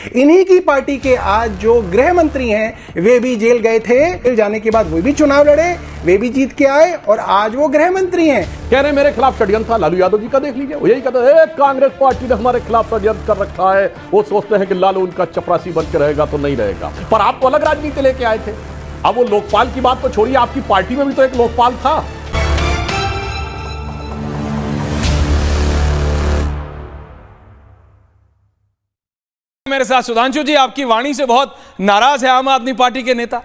इन्हीं की पार्टी के आज जो गृह मंत्री हैं वे भी जेल गए थे, जेल जाने के बाद वो भी चुनाव लड़े, वे भी जीत के आए और आज वो गृह मंत्री हैं। कह रहे मेरे खिलाफ षड्यंत्र था। लालू यादव जी का देख लीजिए, वो यही कहते हैं कांग्रेस पार्टी ने हमारे खिलाफ षड्यंत्र कर रखा है। वो सोचते हैं कि लालू उनका चपरासी बन के रहेगा तो नहीं रहेगा, पर आप तो अलग राजनीति लेके आए थे। अब वो लोकपाल की बात तो छोड़िए, आपकी पार्टी में भी तो एक लोकपाल था। मेरे साथ सुधांशु जी, आपकी वाणी से बहुत नाराज है आम आदमी पार्टी के नेता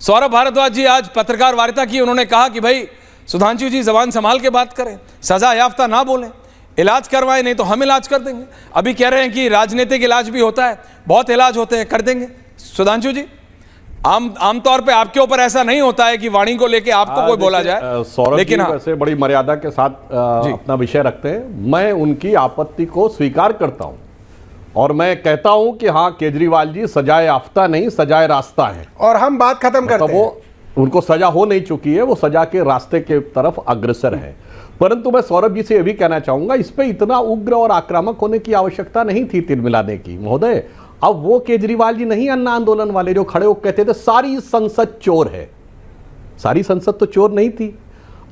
सौरभ भारद्वाज जी। आज पत्रकार वार्ता की, उन्होंने कहा कि भाई सुधांशु जी जबान संभाल के बात करें, सजा याफ्ता ना बोलें, इलाज करवाएं, नहीं तो हम इलाज कर देंगे। अभी कह रहे हैं कि राजनीतिक इलाज भी होता है, बहुत इलाज होते हैं, कर देंगे। सुधांशु जी, आमतौर पे आपके ऊपर ऐसा नहीं होता है कि वाणी को लेके आपको कोई बोला जाए, लेकिन वैसे बड़ी मर्यादा के साथ अपना विषय रखते हैं। मैं उनकी आपत्ति को स्वीकार करता हूं और मैं कहता हूं कि हाँ, केजरीवाल जी सजाए याफ्ता नहीं, सजाए रास्ता है, और हम बात खत्म करते हैं। वो उनको सजा हो नहीं चुकी है, वो सजा के रास्ते के तरफ अग्रसर है। परंतु मैं सौरभ जी से यह भी कहना चाहूंगा, इस पे इतना उग्र और आक्रामक होने की आवश्यकता नहीं थी तिल मिलाने की। महोदय, अब वो केजरीवाल जी नहीं अन्ना आंदोलन वाले जो खड़े होकर कहते थे सारी संसद चोर है। सारी संसद तो चोर नहीं थी।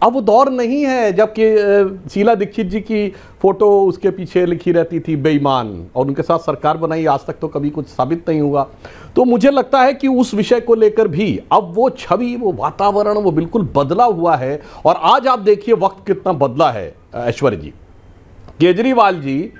अब वो दौर नहीं है जबकि शीला दीक्षित जी की फोटो उसके पीछे लिखी रहती थी बेईमान, और उनके साथ सरकार बनाई, आज तक तो कभी कुछ साबित नहीं हुआ। तो मुझे लगता है कि उस विषय को लेकर भी अब वो छवि, वो वातावरण वो बिल्कुल बदला हुआ है। और आज आप देखिए वक्त कितना बदला है। ऐश्वर्य जी, केजरीवाल जी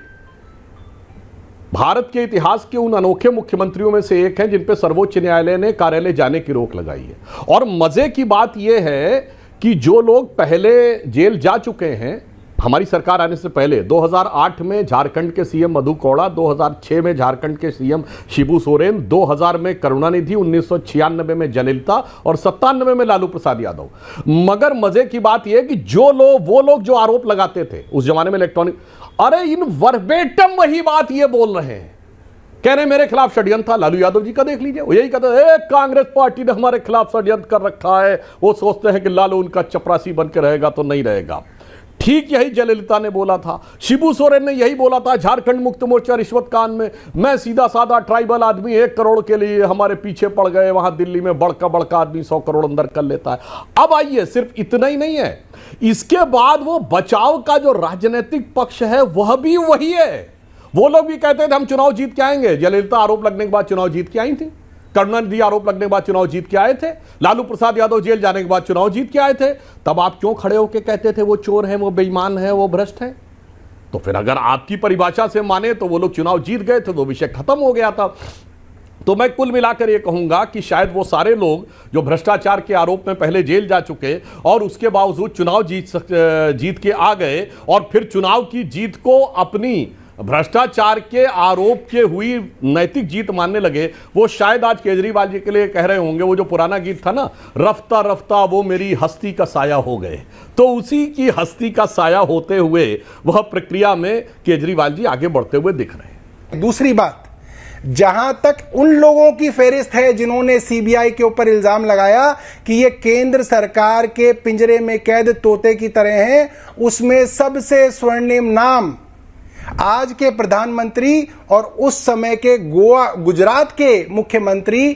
भारत के इतिहास के उन अनोखे मुख्यमंत्रियों में से एक हैं जिन पे सर्वोच्च न्यायालय ने कार्यालय जाने की रोक लगाई है। और मजे की बात यह है कि जो लोग पहले जेल जा चुके हैं, हमारी सरकार आने से पहले 2008 में झारखंड के सीएम मधु कोड़ा, 2006 में झारखंड के सीएम शिबू सोरेन, 2000 में करुणानिधि, 1996 में जयललिता और 97 में लालू प्रसाद यादव। मगर मजे की बात यह है कि वो लोग जो आरोप लगाते थे उस जमाने में इलेक्ट्रॉनिक, अरे इन वर्बेटम वही बात ये बोल रहे हैं, कह रहे मेरे खिलाफ षड्यंत्र था। लालू यादव जी का देख लीजिए, वो यही कहते हैं कांग्रेस पार्टी ने हमारे खिलाफ षड्यंत्र कर रखा है। वो सोचते हैं कि लालू उनका चपरासी बन के रहेगा तो नहीं रहेगा। ठीक यही जयललिता ने बोला था, शिबू सोरेन ने यही बोला था झारखंड मुक्त मोर्चा रिश्वत कांड में, मैं सीधा साधा ट्राइबल आदमी 1 करोड़ के लिए हमारे पीछे पड़ गए, वहां दिल्ली में बड़का बड़का आदमी 100 करोड़ अंदर कर लेता है। अब आइए, सिर्फ इतना ही नहीं है, इसके बाद वो बचाव का जो राजनीतिक पक्ष है वह भी वही है। वो लोग भी कहते थे हम चुनाव जीत के आएंगे। जयललिता आरोप लगने के बाद चुनाव जीत के आई थी, करुणानिधि आरोप लगने के बाद चुनाव जीत के आए थे, लालू प्रसाद यादव जेल जाने के बाद चुनाव जीत के आए थे। तब आप क्यों खड़े होकर कहते थे वो चोर हैं, वो बेईमान हैं, वो भ्रष्ट हैं? तो फिर अगर आपकी परिभाषा से माने तो वो लोग चुनाव जीत गए थे तो विषय खत्म हो गया था। तो मैं कुल मिलाकर ये कहूंगा कि शायद वो सारे लोग जो भ्रष्टाचार के आरोप में पहले जेल जा चुके और उसके बावजूद चुनाव जीत के आ गए और फिर चुनाव की जीत को अपनी भ्रष्टाचार के आरोप के हुई नैतिक जीत मानने लगे, वो शायद आज केजरीवाल जी के लिए कह रहे होंगे, वो जो पुराना गीत था ना, रफ्ता रफ्ता वो मेरी हस्ती का साया हो गए। तो उसी की हस्ती का साया होते हुए वह प्रक्रिया में केजरीवाल जी आगे बढ़ते हुए दिख रहे हैं। दूसरी बात, जहां तक उन लोगों की फेहरिस्त है जिन्होंने सीबीआई के ऊपर इल्जाम लगाया कि ये केंद्र सरकार के पिंजरे में कैद तोते की तरह हैं, उसमें सबसे स्वर्णिम नाम आज के प्रधानमंत्री और उस समय के गुजरात के मुख्यमंत्री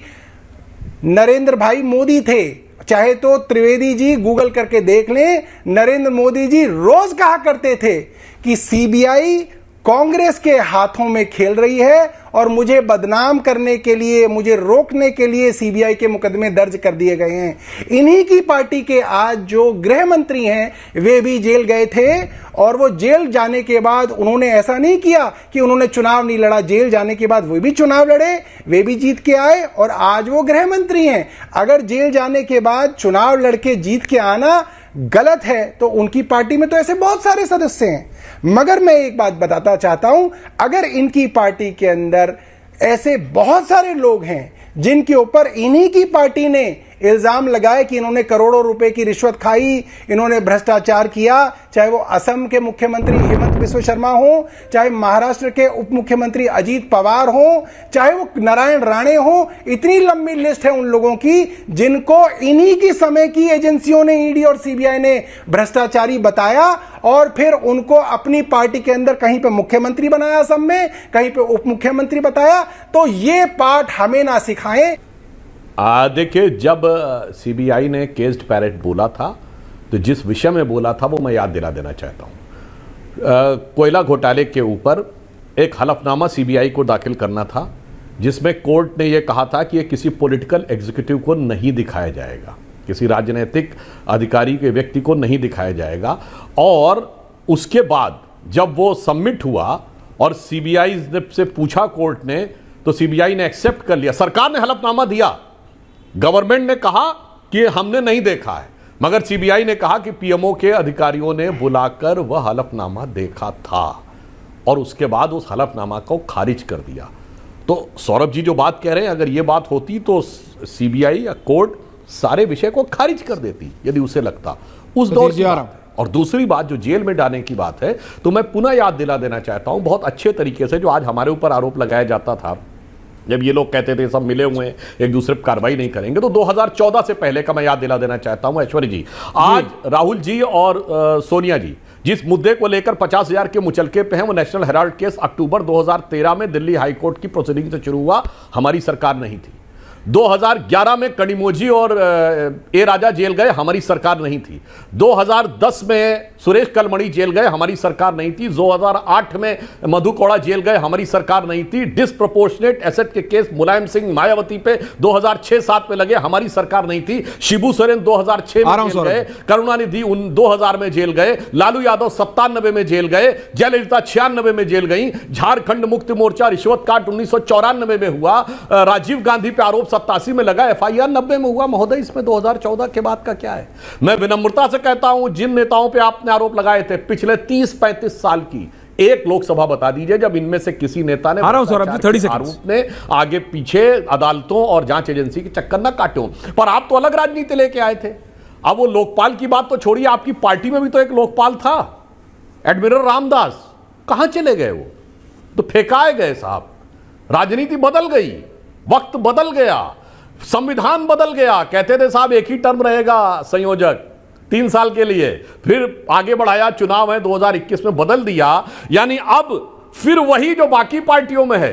नरेंद्र भाई मोदी थे। चाहे तो त्रिवेदी जी गूगल करके देख लें, नरेंद्र मोदी जी रोज कहा करते थे कि सीबीआई कांग्रेस के हाथों में खेल रही है और मुझे बदनाम करने के लिए, मुझे रोकने के लिए सीबीआई के मुकदमे दर्ज कर दिए गए हैं। इन्हीं की पार्टी के आज जो गृह मंत्री हैं वे भी जेल गए थे और वो जेल जाने के बाद उन्होंने ऐसा नहीं किया कि उन्होंने चुनाव नहीं लड़ा। जेल जाने के बाद वे भी चुनाव लड़े, वे भी जीत के आए और आज वो गृह मंत्री हैं। अगर जेल जाने के बाद चुनाव लड़के जीत के आना गलत है तो उनकी पार्टी में तो ऐसे बहुत सारे सदस्य हैं। मगर मैं एक बात बताता चाहता हूं, अगर इनकी पार्टी के अंदर ऐसे बहुत सारे लोग हैं जिनके ऊपर इन्हीं की पार्टी ने इल्जाम लगाए कि इन्होंने करोड़ों रुपए की रिश्वत खाई, इन्होंने भ्रष्टाचार किया, चाहे वो असम के मुख्यमंत्री हेमंत बिस्वा शर्मा हो, चाहे महाराष्ट्र के उप मुख्यमंत्री अजीत पवार हो, चाहे वो नारायण राणे हो, इतनी लंबी लिस्ट है उन लोगों की जिनको इन्हीं की समय की एजेंसियों ने, ईडी और सीबीआई ने भ्रष्टाचारी बताया और फिर उनको अपनी पार्टी के अंदर कहीं पे मुख्यमंत्री बनाया असम में, कहीं पे उप मुख्यमंत्री बताया। तो ये पाठ हमें ना सिखाएं। देखिए, जब सीबीआई ने केस्ड पैरेट बोला था तो जिस विषय में बोला था वो मैं याद दिला देना चाहता हूं। कोयला घोटाले के ऊपर एक हलफनामा सीबीआई को दाखिल करना था जिसमें कोर्ट ने यह कहा था कि यह किसी पॉलिटिकल एग्जीक्यूटिव को नहीं दिखाया जाएगा, किसी राजनीतिक अधिकारी के व्यक्ति को नहीं दिखाया जाएगा। और उसके बाद जब वो सबमिट हुआ और सीबीआई से पूछा कोर्ट ने, तो सीबीआई ने एक्सेप्ट कर लिया। सरकार ने हलफनामा दिया, गवर्नमेंट ने कहा कि हमने नहीं देखा है, मगर सीबीआई ने कहा कि पीएमओ के अधिकारियों ने बुलाकर वह हलफनामा देखा था और उसके बाद उस हलफनामा को खारिज कर दिया। तो सौरभ जी जो बात कह रहे हैं, अगर यह बात होती तो सीबीआई या कोर्ट सारे विषय को खारिज कर देती यदि उसे लगता उस दौर की बात। और दूसरी बात जो जेल में डालने की बात है, तो मैं पुनः याद दिला देना चाहता हूं बहुत अच्छे तरीके से, जो आज हमारे ऊपर आरोप लगाया जाता था जब ये लोग कहते थे सब मिले हुए हैं एक दूसरे पर कार्रवाई नहीं करेंगे, तो 2014 से पहले का मैं याद दिला देना चाहता हूं। ऐश्वर्य जी, आज राहुल जी और सोनिया जी जिस मुद्दे को लेकर 50,000 के मुचलके पे हैं, वो नेशनल हेराल्ड केस अक्टूबर 2013 में दिल्ली हाईकोर्ट की प्रोसीडिंग से शुरू हुआ, हमारी सरकार नहीं थी। 2011 में कनिमोझी और ए राजा जेल गए, हमारी सरकार नहीं थी। 2010 में सुरेश कलमणी जेल गए, हमारी सरकार नहीं थी। 2008 में मधु कौड़ा जेल गए, हमारी सरकार नहीं थी। डिसप्रोपोर्शनेट एसेट के केस मुलायम सिंह मायावती पे 2006-07 में लगे, हमारी सरकार नहीं थी। शिबू सोरेन 2006 में जेल गए, करुणानिधि 2000 में जेल गए, लालू यादव 97 में जेल गए, जयललिता 96 में जेल गई, झारखंड मुक्ति मोर्चा रिश्वत काट 1994 में हुआ, राजीव गांधी पे आरोप 87 में लगा, एफआईआर 90 में हुआ। महोदय, इसमें 2014 के बाद का क्या है? मैं विनम्रता से कहता हूं, जिन नेताओं पे आपने आरोप लगाए थे पिछले 30-35 साल की एक लोकसभा बता दीजिए जब इनमें से किसी नेता ने आरोप ने आगे पीछे अदालतों और जांच एजेंसी के चक्कर न काटे। पर आप तो अलग राजनीति लेके आए थे। अब वो लोकपाल की बात तो छोड़िए, आपकी पार्टी में भी तो एक लोकपाल था, एडमिरल रामदास, कहां चले गए? वो तो फेंकाए गए साहब। राजनीति बदल गई, वक्त बदल गया, संविधान बदल गया। कहते थे साहब एक ही टर्म रहेगा संयोजक 3 साल के लिए, फिर आगे बढ़ाया, चुनाव है 2021 में बदल दिया। यानी अब फिर वही जो बाकी पार्टियों में है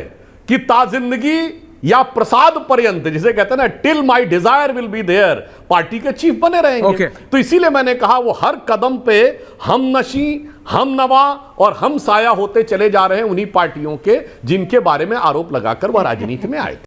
कि ताजिंदगी या प्रसाद पर्यंत, जिसे कहते हैं ना, till my desire will be there, party के चीफ बने रहेंगे। तो इसीलिए मैंने कहा वो हर कदम पे हम नशी, हम नवा और हम साया होते चले जा रहे हैं उन्हीं पार्टियों के जिनके बारे में आरोप लगाकर वह राजनीति में आए थे।